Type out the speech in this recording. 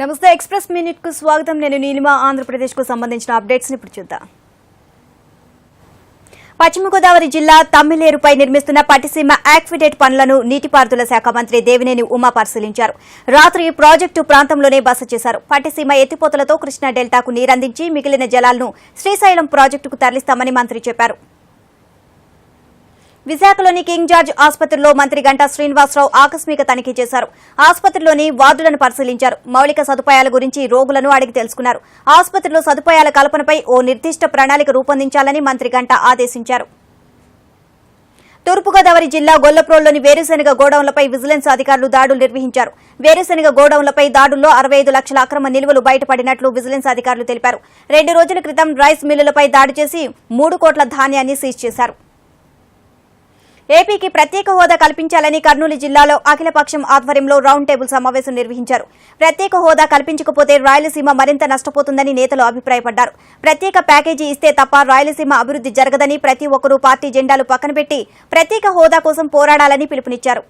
నమస్తే express minute కు స్వాగతం. నేను నీలిమ. ఆంధ్రప్రదేశ్ కు సంబంధించిన అప్డేట్స్ ని ఇప్పుడు చూద్దాం. పశ్చిమ గోదావరి జిల్లా తమ్మిలేరుపై నిర్మిస్తున్న పట్టిసీమ యాక్విడేట్ పనులను నీటిపారుదల శాఖ మంత్రి దేవినేని ఉమా పరిశీలించారు. రాత్రి ప్రాజెక్టు ప్రాంతంలోనే బస చేశారు. పట్టిసీమ ఎత్తిపోతలతో కృష్ణా డెల్టాకు నీరందించి మిగిలిన జలాలను శ్రీశైలం ప్రాజెక్టుకు తరలిస్తామని మంత్రి చెప్పారు. విశాఖలోని కింగ్ జార్జ్ ఆసుపత్రిలో మంత్రి గంటా శ్రీనివాసరావు ఆకస్మిక తనిఖీ చేశారు. ఆసుపత్రిలోని వార్డులను పరిశీలించారు. మౌలిక సదుపాయాల గురించి రోగులను అడిగి తెలుసుకున్నారు. ఆసుపత్రిలో సదుపాయాల కల్పనపై ఓ నిర్దిష్ట ప్రణాళిక రూపొందించాలని మంత్రి గంటా ఆదేశించారు. తూర్పుగోదావరి జిల్లా గొల్లప్రోల్లోని వేరుశెనగ గోడౌన్లపై విజిలెన్స్ అధికారులు దాడులు నిర్వహించారు. వేరుశెనగ గోడౌన్లపై దాడుల్లో 65 లక్షల అక్రమ నిల్వలు బయటపడినట్లు విజిలెన్స్ అధికారులు తెలిపారు. 2 రోజుల క్రితం రైస్ మిల్లులపై దాడి చేసి 3 కోట్ల ధాన్యాన్ని సీజ్ చేశారు. ఏపీకి ప్రత్యేక హోదా కల్పించాలని కర్నూలు జిల్లాలో అఖిలపక్షం ఆధ్వర్యంలో రౌండ్ టేబుల్ సమావేశం నిర్వహించారు. ప్రత్యేక హోదా కల్పించకపోతే రాయలసీమ మరింత నష్టపోతుందని నేతలు అభిప్రాయపడ్డారు. ప్రత్యేక ప్యాకేజీ ఇస్తే తప్ప రాయలసీమ అభివృద్ది జరగదని, ప్రతి ఒక్కరూ పార్టీ జెండాలు పక్కన పెట్టి ప్రత్యేక హోదా కోసం పోరాడాలని పిలుపునిచ్చారు.